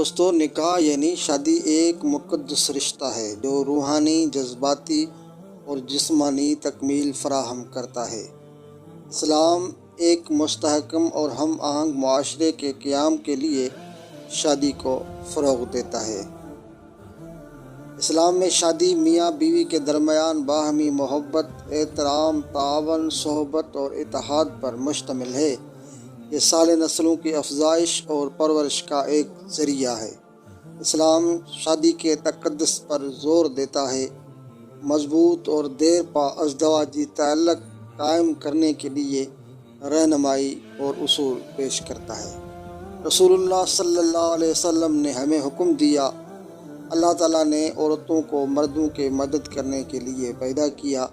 دوستو، نکاح یعنی شادی ایک مقدس رشتہ ہے جو روحانی، جذباتی اور جسمانی تکمیل فراہم کرتا ہے۔ اسلام ایک مستحکم اور ہم آہنگ معاشرے کے قیام کے لیے شادی کو فروغ دیتا ہے۔ اسلام میں شادی میاں بیوی کے درمیان باہمی محبت، احترام، تعاون، صحبت اور اتحاد پر مشتمل ہے۔ یہ سالے نسلوں کی افزائش اور پرورش کا ایک ذریعہ ہے۔ اسلام شادی کے تقدس پر زور دیتا ہے، مضبوط اور دیر پا ازدواجی تعلق قائم کرنے کے لیے رہنمائی اور اصول پیش کرتا ہے۔ رسول اللہ صلی اللہ علیہ وسلم نے ہمیں حکم دیا، اللہ تعالیٰ نے عورتوں کو مردوں کے مدد کرنے کے لیے پیدا کیا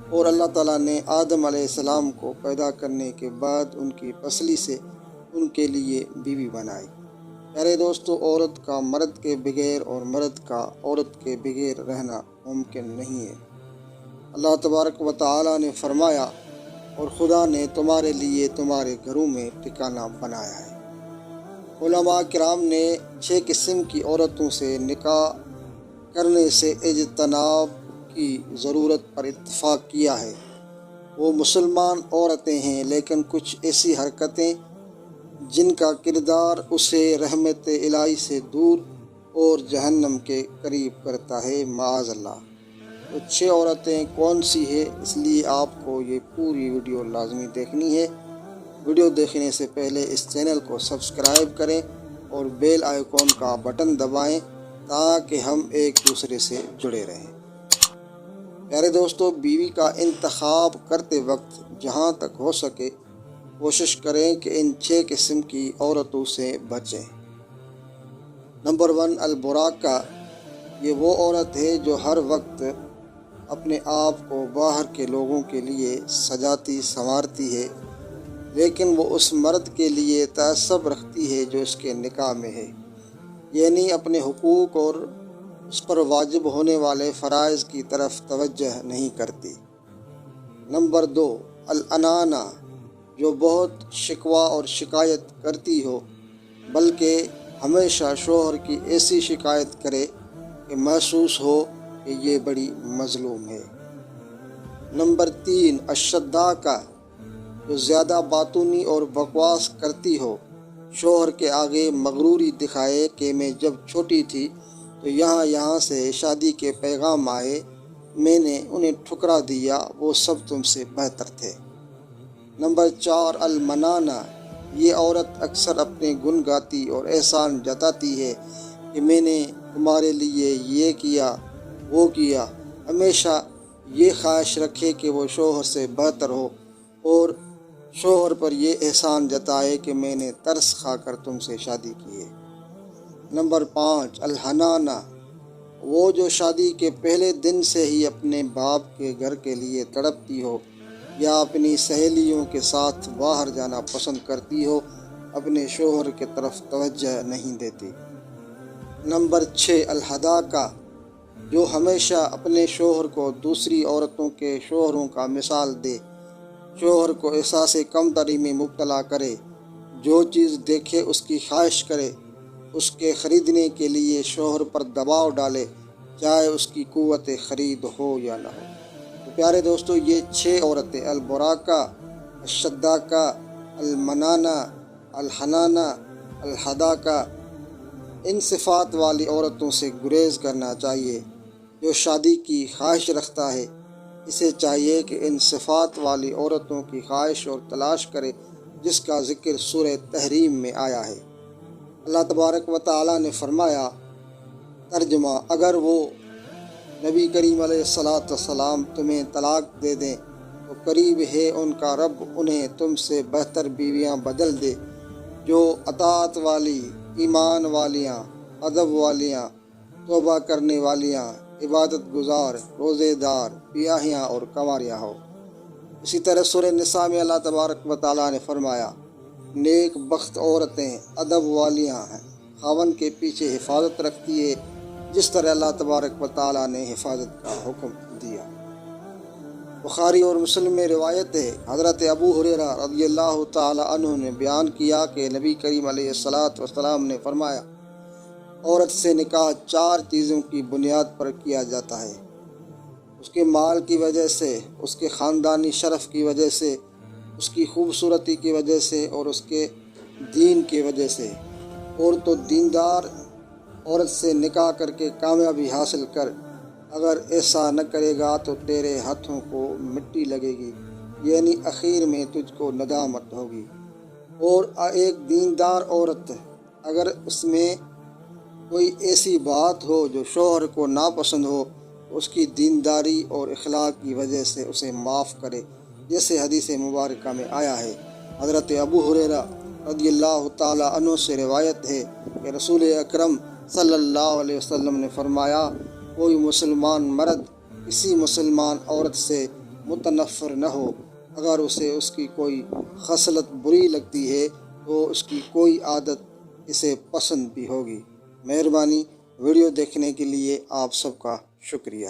اور اللہ تعالیٰ نے آدم علیہ السلام کو پیدا کرنے کے بعد ان کی پسلی سے ان کے لیے بیوی بنائی۔ پیارے دوستو، عورت کا مرد کے بغیر اور مرد کا عورت کے بغیر رہنا ممکن نہیں ہے۔ اللہ تبارک و تعالیٰ نے فرمایا، اور خدا نے تمہارے لیے تمہارے گھروں میں ٹھکانہ بنایا ہے۔ علماء کرام نے 6 قسم کی عورتوں سے نکاح کرنے سے اجتناب کی ضرورت پر اتفاق کیا ہے۔ وہ مسلمان عورتیں ہیں، لیکن کچھ ایسی حرکتیں جن کا کردار اسے رحمت الہی سے دور اور جہنم کے قریب کرتا ہے، معاذ اللہ۔ تو 6 عورتیں کون سی ہے، اس لیے آپ کو یہ پوری ویڈیو لازمی دیکھنی ہے۔ ویڈیو دیکھنے سے پہلے اس چینل کو سبسکرائب کریں اور بیل آئیکن کا بٹن دبائیں تاکہ ہم ایک دوسرے سے جڑے رہیں۔ پیارے دوستو، بیوی کا انتخاب کرتے وقت جہاں تک ہو سکے کوشش کریں کہ ان 6 قسم کی عورتوں سے بچیں۔ نمبر 1، البراکہ۔ یہ وہ عورت ہے جو ہر وقت اپنے آپ کو باہر کے لوگوں کے لیے سجاتی سنوارتی ہے، لیکن وہ اس مرد کے لیے تعصب رکھتی ہے جو اس کے نکاح میں ہے، یعنی اپنے حقوق اور اس پر واجب ہونے والے فرائض کی طرف توجہ نہیں کرتی۔ نمبر 2، الانانہ۔ جو بہت شکوہ اور شکایت کرتی ہو، بلکہ ہمیشہ شوہر کی ایسی شکایت کرے کہ محسوس ہو کہ یہ بڑی مظلوم ہے۔ نمبر 3، الشداکہ۔ جو زیادہ باتونی اور بکواس کرتی ہو، شوہر کے آگے مغروری دکھائے کہ میں جب چھوٹی تھی تو یہاں سے شادی کے پیغام آئے، میں نے انہیں ٹھکرا دیا، وہ سب تم سے بہتر تھے۔ نمبر 4، المنانہ۔ یہ عورت اکثر اپنے گن گاتی اور احسان جتاتی ہے کہ میں نے تمہارے لیے یہ کیا، وہ کیا، ہمیشہ یہ خواہش رکھے کہ وہ شوہر سے بہتر ہو اور شوہر پر یہ احسان جتائے کہ میں نے ترس کھا کر تم سے شادی کی ہے۔ نمبر 5، الحنانہ۔ وہ جو شادی کے پہلے دن سے ہی اپنے باپ کے گھر کے لیے تڑپتی ہو یا اپنی سہیلیوں کے ساتھ باہر جانا پسند کرتی ہو، اپنے شوہر کی طرف توجہ نہیں دیتی۔ نمبر 6، الحداکہ۔ جو ہمیشہ اپنے شوہر کو دوسری عورتوں کے شوہروں کا مثال دے، شوہر کو احساس کمتری میں مبتلا کرے، جو چیز دیکھے اس کی خواہش کرے، اس کے خریدنے کے لیے شوہر پر دباؤ ڈالے، چاہے اس کی قوت خرید ہو یا نہ ہو۔ تو پیارے دوستو، یہ 6 عورتیں، البراکہ، الشداکہ، المنانہ، الحنانہ، الحداکہ، ان صفات والی عورتوں سے گریز کرنا چاہیے۔ جو شادی کی خواہش رکھتا ہے، اسے چاہیے کہ ان صفات والی عورتوں کی خواہش اور تلاش کرے جس کا ذکر سورہ تحریم میں آیا ہے۔ اللہ تبارک و تعالیٰ نے فرمایا، ترجمہ: اگر وہ نبی کریم علیہ السلام تمہیں طلاق دے دیں تو قریب ہے ان کا رب انہیں تم سے بہتر بیویاں بدل دے، جو اطاعت والی، ایمان والیاں، ادب والیاں، توبہ کرنے والیاں، عبادت گزار، روزے دار، بیاہیاں اور کنواریاں ہو۔ اسی طرح سورہ نساء میں اللہ تبارک و تعالیٰ نے فرمایا، نیک بخت عورتیں ادب والیاں ہیں، خاوند کے پیچھے حفاظت رکھتی ہے جس طرح اللہ تبارک و تعالیٰ نے حفاظت کا حکم دیا۔ بخاری اور مسلم میں روایت ہے، حضرت ابو ہریرہ رضی اللہ تعالیٰ عنہ نے بیان کیا کہ نبی کریم علیہ الصلاۃ والسلام نے فرمایا، عورت سے نکاح 4 چیزوں کی بنیاد پر کیا جاتا ہے: اس کے مال کی وجہ سے، اس کے خاندانی شرف کی وجہ سے، اس کی خوبصورتی کی وجہ سے اور اس کے دین کی وجہ سے۔ اور تو دیندار عورت سے نکاح کر کے کامیابی حاصل کر، اگر ایسا نہ کرے گا تو تیرے ہاتھوں کو مٹی لگے گی، یعنی اخیر میں تجھ کو ندامت ہوگی۔ اور ایک دیندار عورت، اگر اس میں کوئی ایسی بات ہو جو شوہر کو ناپسند ہو، اس کی دینداری اور اخلاق کی وجہ سے اسے معاف کرے، جیسے حدیث مبارکہ میں آیا ہے۔ حضرت ابو ہریرہ رضی اللہ تعالیٰ عنہ سے روایت ہے کہ رسول اکرم صلی اللہ علیہ وسلم نے فرمایا، کوئی مسلمان مرد کسی مسلمان عورت سے متنفر نہ ہو، اگر اسے اس کی کوئی خصلت بری لگتی ہے تو اس کی کوئی عادت اسے پسند بھی ہوگی۔ مہربانی، ویڈیو دیکھنے کے لیے آپ سب کا شکریہ۔